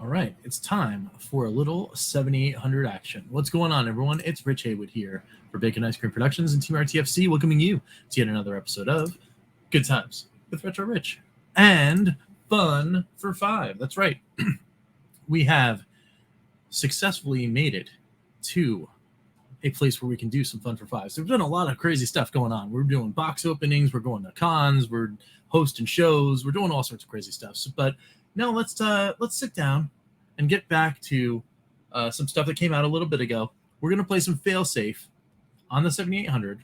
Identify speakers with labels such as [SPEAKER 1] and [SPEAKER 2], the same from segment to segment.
[SPEAKER 1] All right, it's time for a little 7800 action. What's going on, everyone? It's Rich Haywood here for Bacon Ice Cream Productions and Team RTFC, welcoming you to yet another episode of Good Times with Retro Rich and Fun for Five. That's right. We have successfully made it to a place where we can do some Fun for Five. So we've done a lot of crazy stuff going on. We're doing box openings, we're going to cons, we're hosting shows, we're doing all sorts of crazy stuff. But now let's sit down and get back to some stuff that came out a little bit ago. We're gonna play some Failsafe on the 7800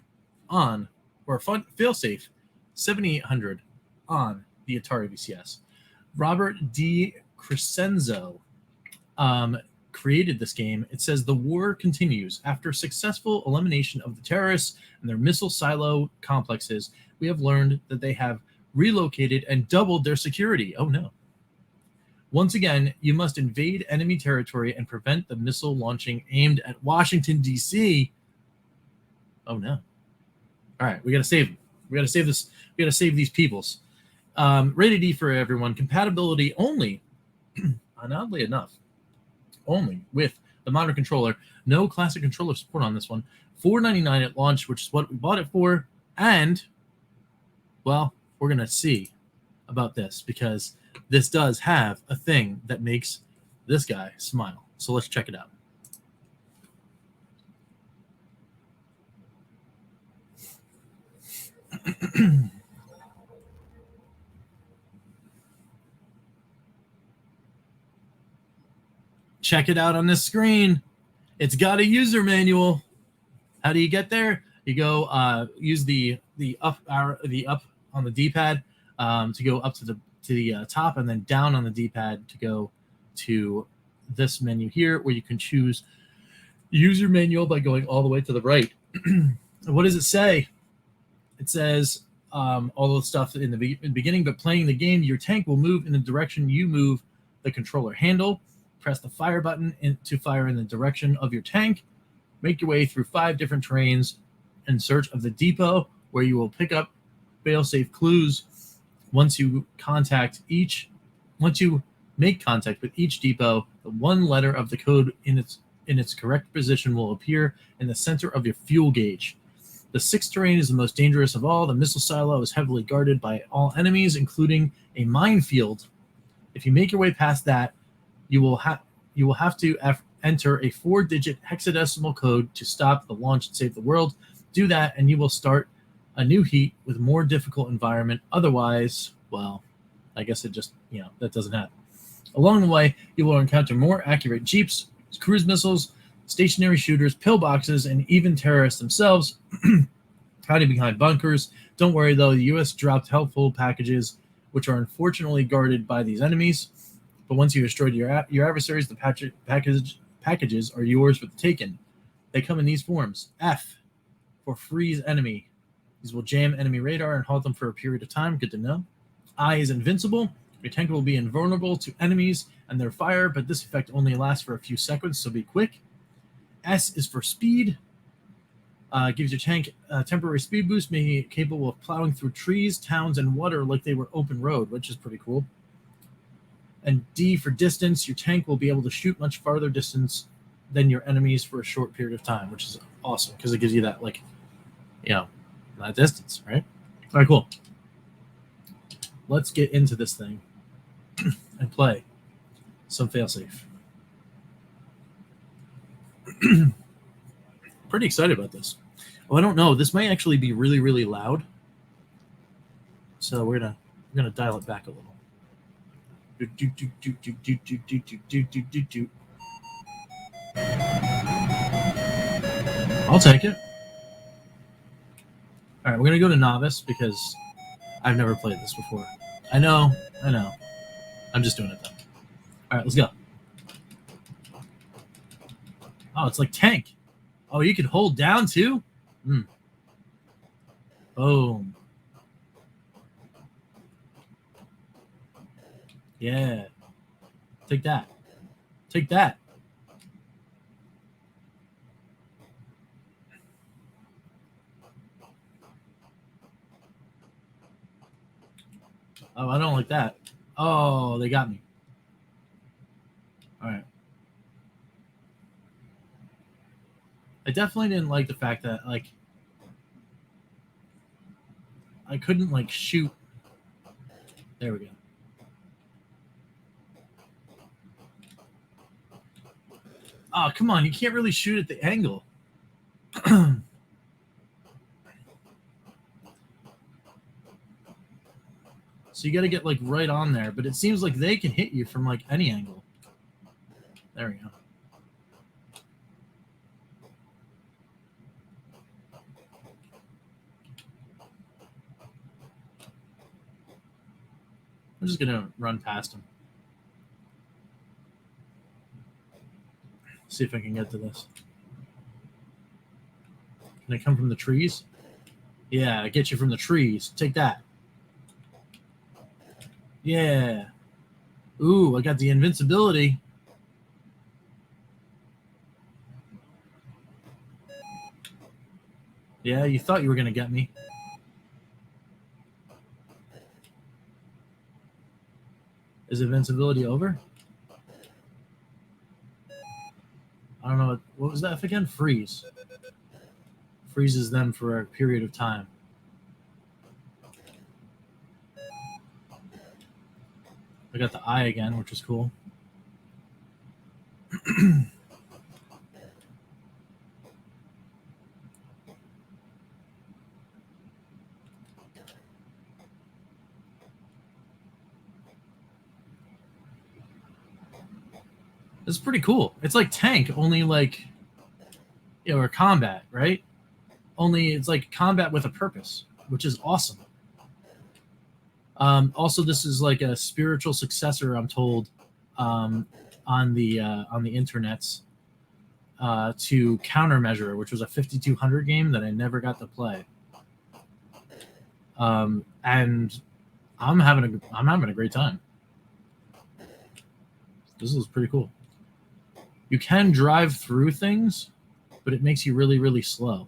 [SPEAKER 1] Failsafe 7800 on the Atari VCS. Robert D. Crescenzo created this game. It says the war continues. After successful elimination of the terrorists and their missile silo complexes, we have learned that they have relocated and doubled their security. Oh no. Once again, you must invade enemy territory and prevent the missile launching aimed at Washington, D.C. Oh no. All right, we got to save them. We got to save this. We got to save these peoples. Rated E for everyone. Compatibility only, and oddly enough, only with the modern controller. No classic controller support on this one. $4.99 at launch, which is what we bought it for. And, well, we're going to see about this because this does have a thing that makes this guy smile. So let's check it out. Check it out on this screen. It's got a user manual. How do you get there? You go use the up on the D-pad to go up to the top, and then down on the D-pad to go to this menu here, where you can choose user manual by going all the way to the right. What does it say? It says all the stuff in the beginning, but playing the game, your tank will move in the direction you move the controller handle. Press the fire button to fire in the direction of your tank. Make your way through 5 different terrains in search of the depot, where you will pick up fail-safe clues. Once you make contact with each depot, the one letter of the code in its correct position will appear in the center of your fuel gauge. The 6th terrain is the most dangerous of all. The missile silo is heavily guarded by all enemies, including a minefield. If you make your way past that, you will have to enter a 4-digit hexadecimal code to stop the launch and save the world. Do that, and you will start a new heat with more difficult environment. Otherwise, well, I guess it just, that doesn't happen. Along the way, you will encounter more accurate jeeps, cruise missiles, stationary shooters, pillboxes, and even terrorists themselves hiding behind bunkers. Don't worry, though, the U.S. dropped helpful packages, which are unfortunately guarded by these enemies. But once you destroyed your adversaries, the packages are yours for the taking. They come in these forms. F for freeze enemy. These will jam enemy radar and halt them for a period of time. Good to know. I is invincible. Your tank will be invulnerable to enemies and their fire, but this effect only lasts for a few seconds, so be quick. S is for speed. Gives your tank a temporary speed boost, making it capable of plowing through trees, towns, and water like they were open road, which is pretty cool. And D for distance. Your tank will be able to shoot much farther distance than your enemies for a short period of time, which is awesome because it gives you that, that distance, right? All right, cool. Let's get into this thing and play some Failsafe. Pretty excited about this. Oh, I don't know. This might actually be really, really loud. So we're gonna dial it back a little. I'll take it. All right, we're gonna go to novice because I've never played this before. I know. I'm just doing it though. All right, let's go. Oh, it's like tank. Oh, you can hold down too? Boom. Yeah. Take that. Take that. Oh, I don't like that. Oh, they got me. All right. I definitely didn't like the fact that, like, I couldn't, like, shoot. There we go. Oh, come on. You can't really shoot at the angle. So you got to get, like, right on there. But it seems like they can hit you from, like, any angle. There we go. I'm just going to run past him. See if I can get to this. Can I come from the trees? Yeah, I get you from the trees. Take that. Yeah. Ooh, I got the invincibility. Yeah, you thought you were going to get me. Is invincibility over? I don't know. What was that again? Freeze. Freezes them for a period of time. I got the eye again, which is cool. It's pretty cool. It's like Tank, only like, or combat, right? Only it's like combat with a purpose, which is awesome. Also, this is like a spiritual successor, I'm told, on the internets, to Countermeasure, which was a 5200 game that I never got to play. And I'm having a great time. This is pretty cool. You can drive through things, but it makes you really, really slow.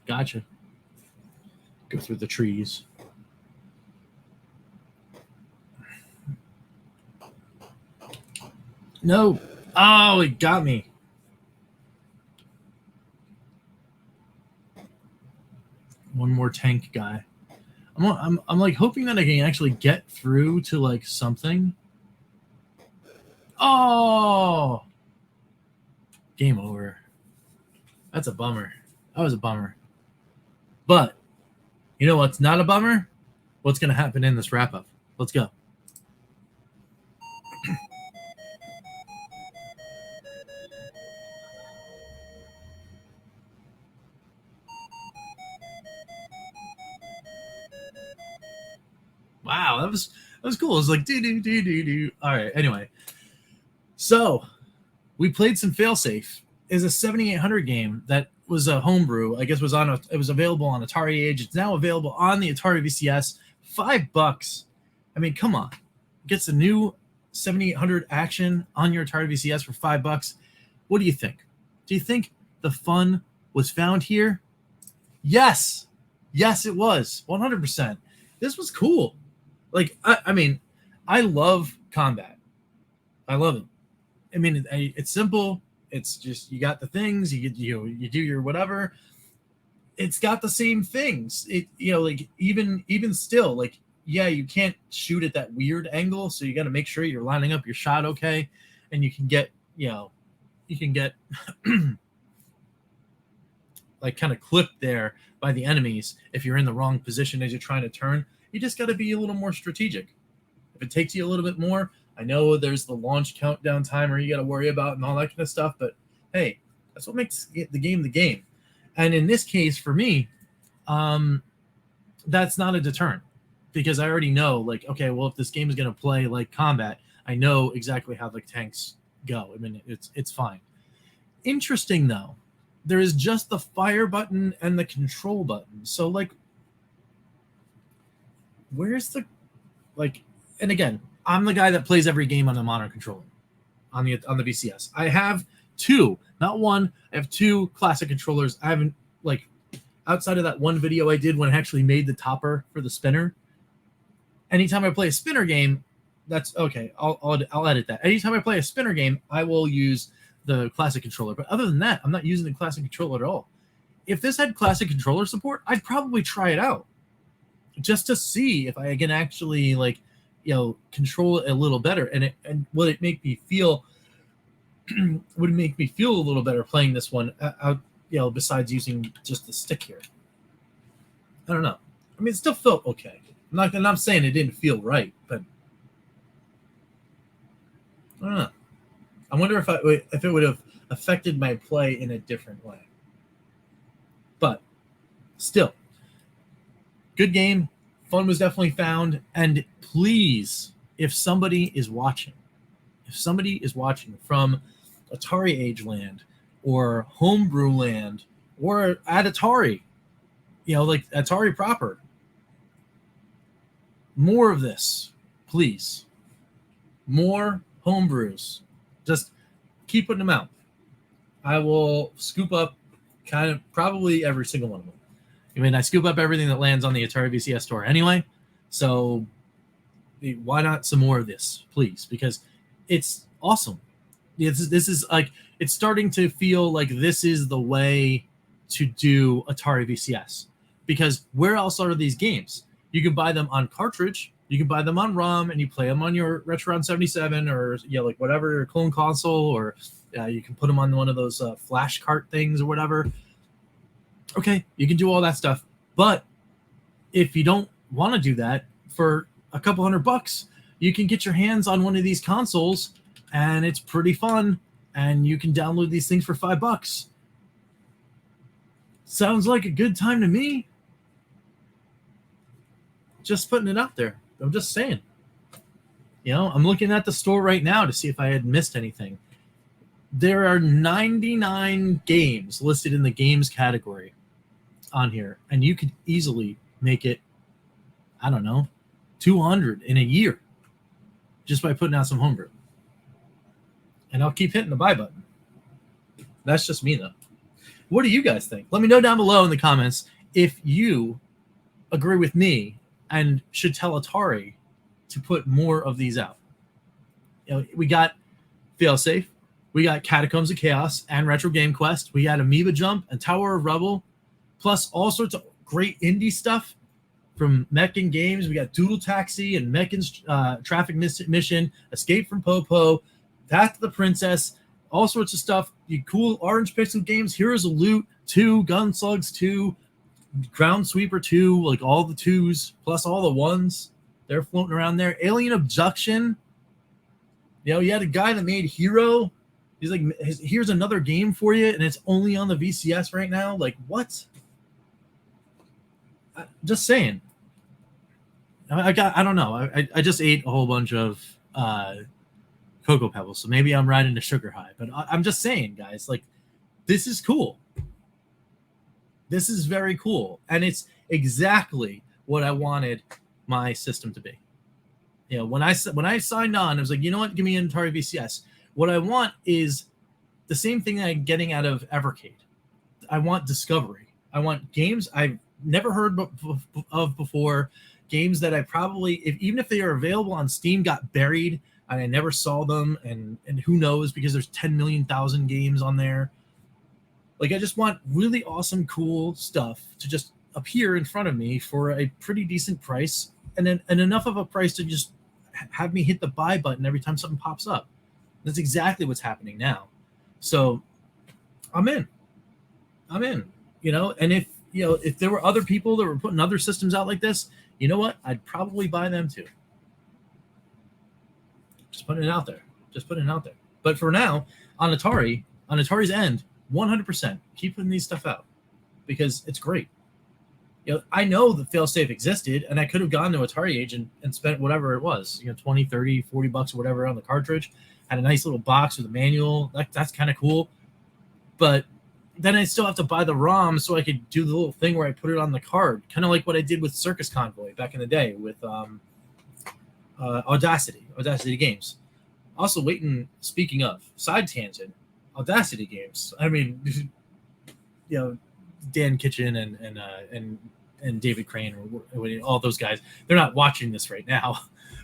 [SPEAKER 1] Gotcha. Go through the trees. No. Oh, it got me. One more tank guy. I'm like hoping that I can actually get through to like something. Oh, game over. That's a bummer. That was a bummer. But you know what's not a bummer? What's going to happen in this wrap up? Let's go. Wow, that was cool. It was like do. All right. Anyway, so we played some Failsafe. Is a 7800 game that was a homebrew. I guess it was available on Atari Age. It's now available on the Atari VCS. $5. I mean, come on. It gets a new 7800 action on your Atari VCS for $5. What do you think? Do you think the fun was found here? Yes. Yes, it was. 100%. This was cool. Like, I mean, I love combat. I love it. I mean, it's simple. It's just you got the things, you do your whatever. It's got the same things. It like even still, like, yeah, you can't shoot at that weird angle, so you got to make sure you're lining up your shot okay, and you can get like kind of clipped there by the enemies if you're in the wrong position as you're trying to turn. You just got to be a little more strategic. If it takes you a little bit more, I know there's the launch countdown timer you got to worry about and all that kind of stuff, but hey, that's what makes the game the game. And in this case, for me, that's not a deterrent, because I already know, like, okay, well, if this game is going to play like combat, I know exactly how the tanks go. I mean, it's fine. Interesting, though, there is just the fire button and the control button. So, like, where's the, like, and again, I'm the guy that plays every game on the modern controller, on the VCS. I have two, not one. I have two classic controllers. I haven't, like, outside of that one video I did when I actually made the topper for the spinner, anytime I play a spinner game, that's okay. I'll edit that. Anytime I play a spinner game, I will use the classic controller. But other than that, I'm not using the classic controller at all. If this had classic controller support, I'd probably try it out just to see if I can actually control it a little better. And would it make me feel would it make me feel a little better playing this one out, besides using just the stick here? I don't know. I mean, it still felt okay. I'm not saying it didn't feel right, but I don't know. I wonder if it would have affected my play in a different way. But still, good game. Fun was definitely found. And please, if somebody is watching from Atari Age Land or Homebrew Land or at Atari, like Atari proper, more of this, please. More homebrews. Just keep putting them out. I will scoop up kind of probably every single one of them. I mean, I scoop up everything that lands on the Atari VCS store anyway. So why not some more of this, please? Because it's awesome. This is like, it's starting to feel like this is the way to do Atari VCS. Because where else are these games? You can buy them on cartridge, you can buy them on ROM, and you play them on your Retron 77 or like whatever, your clone console, or you can put them on one of those flash cart things or whatever. Okay, you can do all that stuff. But if you don't want to do that, for a couple $100, you can get your hands on one of these consoles, and it's pretty fun, and you can download these things for $5. Sounds like a good time to me. Just putting it out there. I'm just saying. I'm looking at the store right now to see if I had missed anything. There are 99 games listed in the games category on here, and you could easily make it, I don't know, 200 in a year just by putting out some homebrew. And I'll keep hitting the buy button. That's just me, though. What do you guys think? Let me know down below in the comments if you agree with me and should tell Atari to put more of these out. We got Failsafe, we got Catacombs of Chaos and Retro Game Quest, we got Amoeba Jump and Tower of Rubble, plus all sorts of great indie stuff from Meccan Games. We got Doodle Taxi and Meccan's Traffic Mission, Escape from Popo, Path to the Princess, all sorts of stuff. You cool Orange Pixel games, Heroes of Loot 2, Gunslugs 2, Ground Sweeper 2, like all the 2s, plus all the 1s. They're floating around there. Alien Abduction. You had a guy that made Hero. He's like, here's another game for you, and it's only on the VCS right now. Like, what? Just saying. I don't know. I just ate a whole bunch of Cocoa Pebbles, so maybe I'm riding a sugar high. But I'm just saying, guys, like, this is cool. This is very cool, and it's exactly what I wanted my system to be. When I signed on, I was like, you know what? Give me an Atari VCS. What I want is the same thing that I'm getting out of Evercade. I want discovery. I want games I've never heard of before, games that I probably, even if they are available on Steam, got buried and I never saw them, and who knows, because there's 10 million thousand games on there. Like, I just want really awesome, cool stuff to just appear in front of me for a pretty decent price, and enough of a price to just have me hit the buy button every time something pops up. That's exactly what's happening now. So I'm in. And if there were other people that were putting other systems out like this, you know what? I'd probably buy them too. Just putting it out there. But for now, on Atari's end, 100% keep putting these stuff out because it's great. I know that Failsafe existed, and I could have gone to Atari Age and spent whatever it was, 20, 30, $40 or whatever on the cartridge, had a nice little box with a manual. That's kind of cool. But then I still have to buy the ROM so I could do the little thing where I put it on the card, kind of like what I did with Circus Convoy back in the day with Audacity Games. Also, speaking of, side tangent, Audacity Games. I mean, Dan Kitchen and David Crane, or all those guys, they're not watching this right now.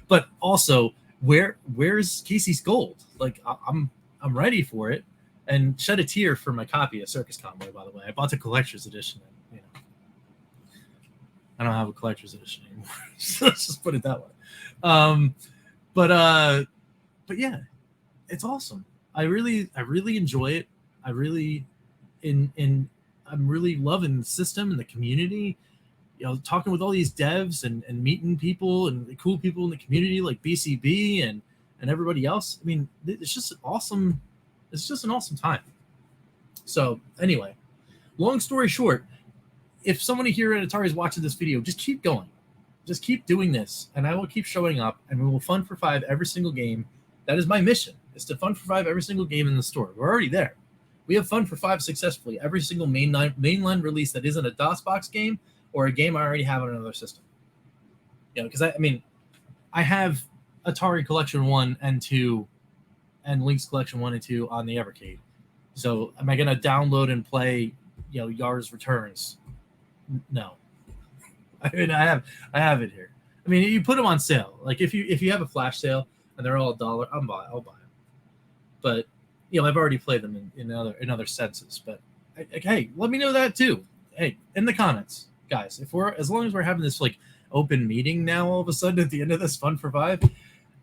[SPEAKER 1] But also, where's Casey's Gold? Like, I'm ready for it. And shed a tear for my copy of Circus Convoy, by the way. I bought the collector's edition. And, I don't have a collector's edition anymore. So let's just put it that way. But yeah, it's awesome. I really enjoy it. I'm really loving the system and the community. Talking with all these devs and meeting people and the cool people in the community like BCB and everybody else. I mean, it's just awesome. It's just an awesome time. So anyway, long story short, if somebody here at Atari is watching this video, just keep going. Just keep doing this, and I will keep showing up, and we will fund for 5 every single game. That is my mission, is to fund for 5 every single game in the store. We're already there. We have fund for 5 successfully every single mainline release that isn't a DOSBox game or a game I already have on another system. Because I have Atari Collection 1 and 2 and Link's Collection 1 and 2 on the Evercade. So am I going to download and play, Yars Returns? No. I have it here. I mean, you put them on sale. Like if you have a flash sale and they're all $1, I'll buy them. But I've already played them in other senses. But hey, let me know that too. Hey, in the comments, guys. As long as we're having this like open meeting now, all of a sudden at the end of this Fun for 5,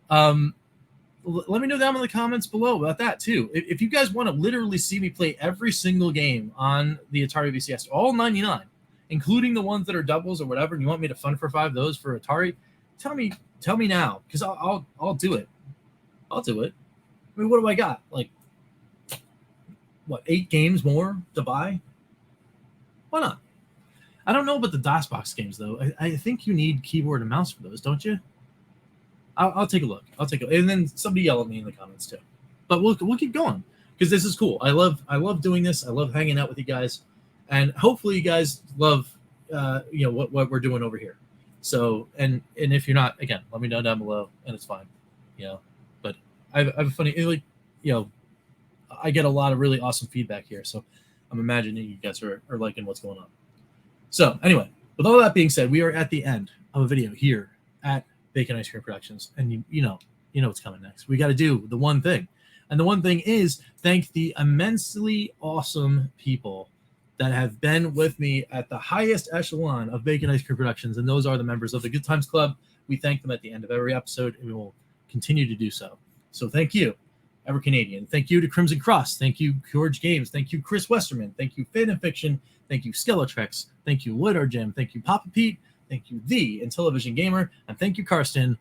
[SPEAKER 1] let me know down in the comments below about that too. If you guys want to literally see me play every single game on the Atari VCS, all 99, including the ones that are doubles or whatever, and you want me to Fun for 5 those for Atari, tell me now, because I'll do it. I'll do it. I mean, what do I got? Like, 8 games more to buy? Why not? I don't know about the DOSBox games though. I think you need keyboard and mouse for those, don't you? I'll take a look. And then somebody yell at me in the comments too. But we'll keep going because this is cool. I love doing this. I love hanging out with you guys, and hopefully you guys love what we're doing over here. So and if you're not, again, let me know down below, and it's fine. But I have a funny I get a lot of really awesome feedback here, so I'm imagining you guys are liking what's going on. So anyway, with all that being said, we are at the end of a video here at Bacon Ice Cream Productions, and you know what's coming next. We got to do the one thing, and the one thing is thank the immensely awesome people that have been with me at the highest echelon of Bacon Ice Cream Productions, and those are the members of the Good Times Club. We thank them at the end of every episode, and we will continue to do so. So thank you, EverCanadian. Thank you to Crimson Cross. Thank you, George Games. Thank you, Chris Westerman. Thank you, Fan and Fiction. Thank you, Skeletrex. Thank you, Lidar Jim. Thank you, Papa Pete. Thank you, The Intellivision Gamer. And thank you, Karsten,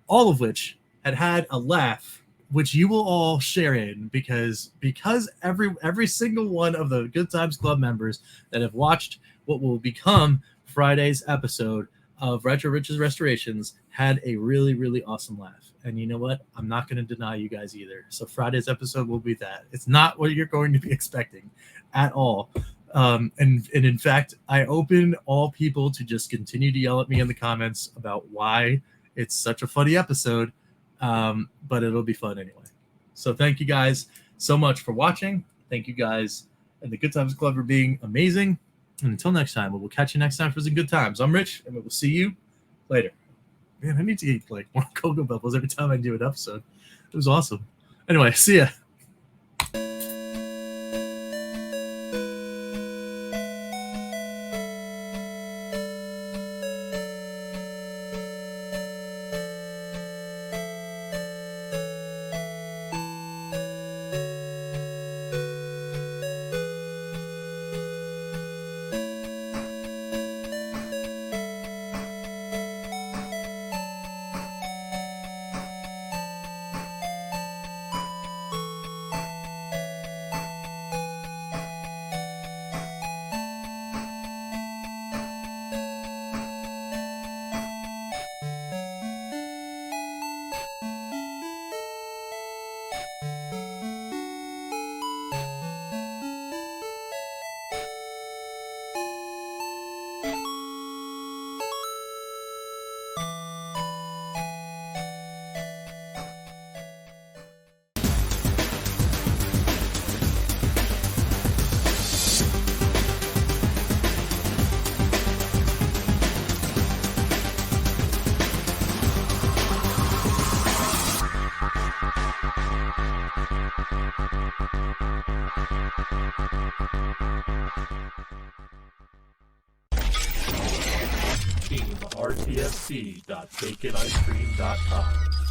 [SPEAKER 1] all of which had a laugh, which you will all share in because every single one of the Good Times Club members that have watched what will become Friday's episode of Retro Riches Restorations had a really, really awesome laugh. And you know what? I'm not going to deny you guys either. So Friday's episode will be that. It's not what you're going to be expecting at all. And in fact, I open all people to just continue to yell at me in the comments about why it's such a funny episode. But it'll be fun anyway. So thank you guys so much for watching. Thank you guys and the Good Times Club for being amazing. And until next time, we'll catch you next time for some good times. I'm Rich, and we will see you later. Man, I need to eat like more Cocoa Bubbles every time I do an episode. It was awesome. Anyway, see ya.
[SPEAKER 2] TeamRTFC.baconicecream.com